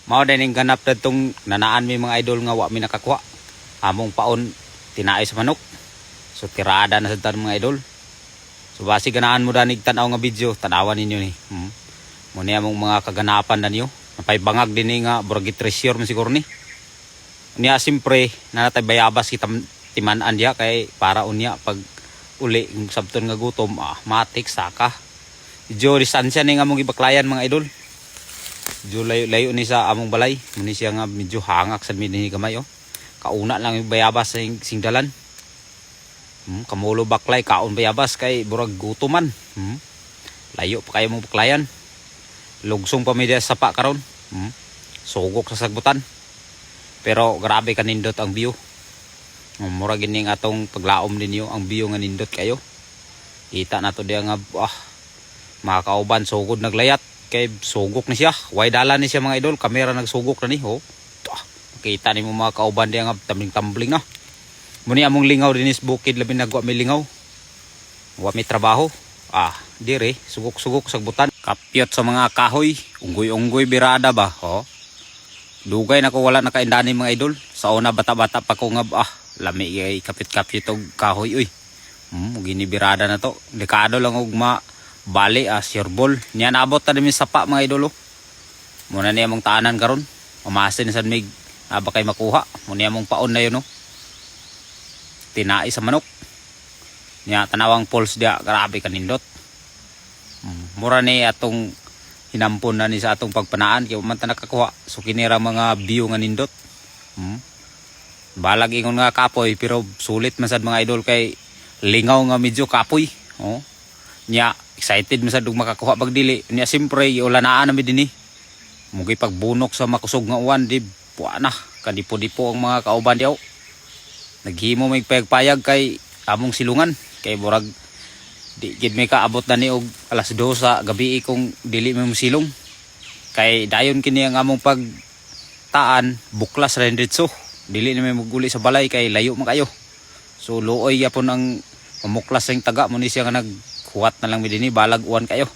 Mao din ang ganap datong nanaan mi mga idol nga wa mi nakakuha. Among paon tinaay sa manok. So tirada na sa mga idol. So basi ganahan mo danig tanaw nga video, tanawan ninyo ni. Muna among mga kaganapan na niyo. Napay bangag din ni nga buragi treasure man siguro ni. Unya simpre nanatay bayabas kita timan-an dia kay para unya pag uli ng sabton nga gutom matik saka. Medyo distansya ni nga among ibaklayan mga idol. Medyo layo ni sa among balay. Muni siya nga medyo hangak sa midini gamay oh. Kauna lang yung bayabas sa singdalan. Kamulo baklay kaon bayabas kay burag gutuman. Layo pa kayo mong baklayan. Lugsong pa media sapa karon. Sugok sa sagbutan. Pero grabe kanindot ang view. Mura gining atong paglaom ninyo ang view nga nindot kayo. Kita na to diya nga mga kauban sugod naglayat kay sugok ni siya. Way dala ni siya mga idol, kamera nagsugok na ni ho. Kita ni mo mga kauban diya nga tambling-tambling na. Muni among lingaw dinis bukid labi nagwa mi lingaw. Wa mi trabaho. Dire sugok-sugok sa butan. Kapyot sa mga kahoy, unggoy-unggoy birada ba, ho. Dugay na ko wala nakaindani mga idol. Sa una bata-bata pa ko nga lami ay kapit-kapit og kahoy uy. Ginibirada na to. Dekado lang og bali sirbol. Niya naabot ta dimi sapa mga idol. Muna niya mong taanan karon. Umasin sa mig aba kay makuha. Muna mong paon na yun no. Tinai sa manok. Niya tanawang pulse dia grabe kanindot. Mura ni atong hinampon na ni sa atong pagpanaan kay man ta nakakuha. So kinira mga view nga nindot. Balag ingon nga kapoy pero sulit man sad mga idol kay lingaw nga medyo kapoy. Nya excited man sad og makakuha pagdili. Nya simpre ulanaan na mi dinhi. Mugi pagbunok sa makusog nga uwan di puana kadipo-dipo ang mga kauban diaw. Naghimo may payag kay among silungan kay burag di gid may kaabot na ni og alas 2 sa gabi kung dili mo silong. Kay dayon kini ang among pagtaan buklas ra diretso. Dili na may maguli sa balay kay layo man kayo. So luoy yapon ang mamuklas ang taga mo ni siya nga naghuwat na lang mi dinhi balag uwan kayo.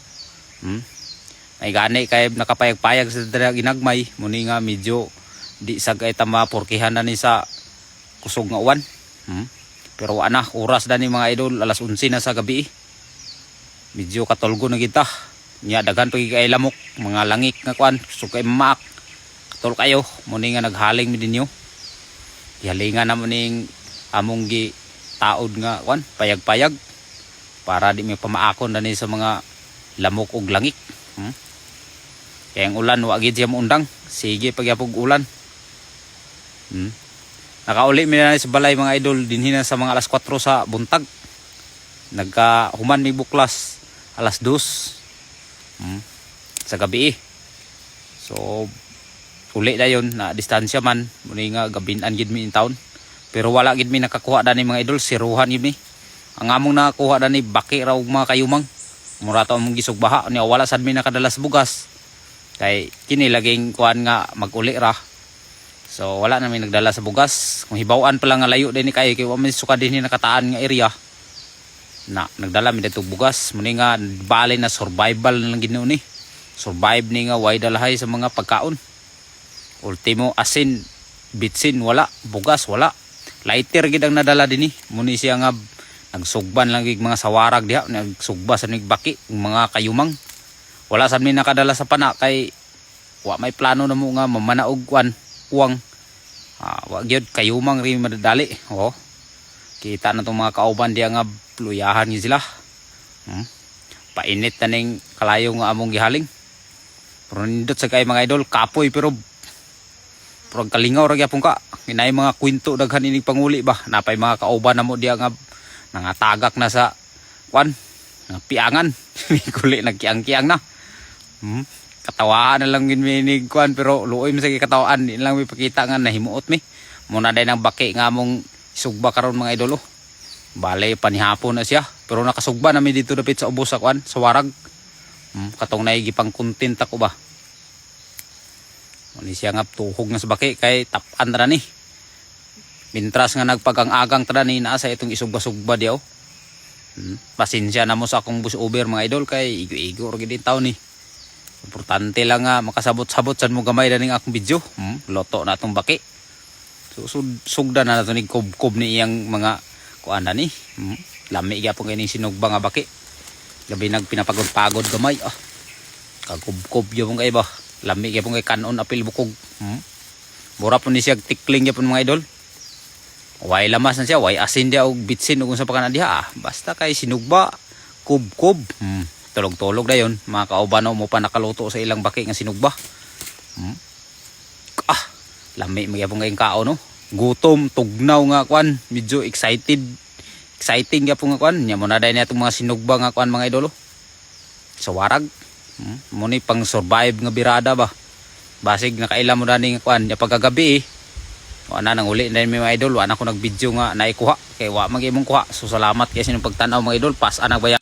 May gani kay nakapayag-payag sa ginagmay mo ni nga medyo di sagay ta maporkihan na ni sa kusog nga uwan. Pero ana oras na ni mga idol alas 11 na sa gabi. Medyo katulgo na kita. Nya daghan pagi kay lamok mga langik nga kuan so kay maak. Katul kayo mo ni nga naghaling mi dinyo. Yalingan naman ning among gi taod nga kuan payag-payag para di mi pamaakon dani sa mga lamok ug langik. Kaya ang ulan wa gid siya moundang. Sige pagyapog ulan. Nakauli mi na sa balay mga idol dinhi na sa mga alas 4 sa buntag. Nagkahuman mi buklas alas 2 sa gabi. So uli dayon na distansya man muni nga gabinan gid mi in town. Pero wala gid mi nakakuha dani mga idol, siruhan gid mi. Ang among nakakuha dani baki raw mga kayumang. Mura to among gisugbaha ni wala sad mi nakadalas bugas. Kay kini laging kuan nga maguli ra. So wala na mi nagdala sa bugas. Kung hibaw-an pa lang nga layo dinhi kay wa man suka dinhi nakataan nga area. Nagdala mi dito bugas muni nga bali na survival na lang gid ni. Survive ni nga way dalahay sa mga pagkaon. Ultimo asin, bitsin wala, bugas wala. Lighter gid ang nadala dinhi. Muni siya nga nagsugban lang gid mga sawarag diha, nagsugba sa baki mga kayumang. Wala sad mi nakadala sa pana kay wa may plano na mo nga mamanaog kuan uwang. Wa gyud kayumang ri madadali. Kita na tong mga kauban diha nga luyahan gid sila. Painit na ning kalayo nga among gihaling. Pero nindot sa kay mga idol kapoy pero kalingaw ra gyapon ka. Hinay mga kwento daghan ining panguli ba. Napay mga kauban namo diha nga nangatagak na sa kwan, piangan. Kuli nagkiang-kiang na. Katawaan na lang gid mi ni kwan pero luoy mi sa katawaan di lang mi pakita nga nahimuot mi. Muna day nang baki nga among sugba karon mga idolo. Bale panihapon na siya pero nakasugba na mi dito dapit sa ubos sa kwan, sa warag. Katong naigipang content ako ba. Muni siya nga tuhog na sa baki kay tapan ra ni. Mintras nga nagpagang-agang tra ni naa sa itong isugba-sugba diaw. Pasensya na mo sa akong bus over mga idol kay igo-igo ra gid taw ni. Importante lang nga makasabot-sabot sad mo gamay na ning akong video. Loto na tong baki. So sugda na nato ning kubkob ni iyang mga kuan na ni. Lami gyapon kay ning sinugba nga baki. Gabi pinapagod-pagod gamay. Kagubkob gyapon kay ba. Lami gyapon kay kanon apil bukog. Mura po ni siya tikling gyapon mga idol. Way lamas na siya, way asin dia og bitsin ug unsa pa kana diha. Basta kay sinugba, kubkob. Tulog-tulog dayon, mga kaubano mo pa nakaluto sa ilang baki nga sinugba. Lami magyapon kay kao no. Gutom, tugnaw nga kwan, medyo exciting gyapon nga kwan. Nya mo na day na itong mga sinugba nga kwan mga idolo. Sa warag. Mo ni pang survive nga birada ba. Basig nakaila mo na ning kwan, nya pagkagabi wala nang uli na mga idol, wala na ako nag-video nga naikuha kay wa mag imong kuha. So salamat kay sinong pagtanaw mga idol, pas anag baya.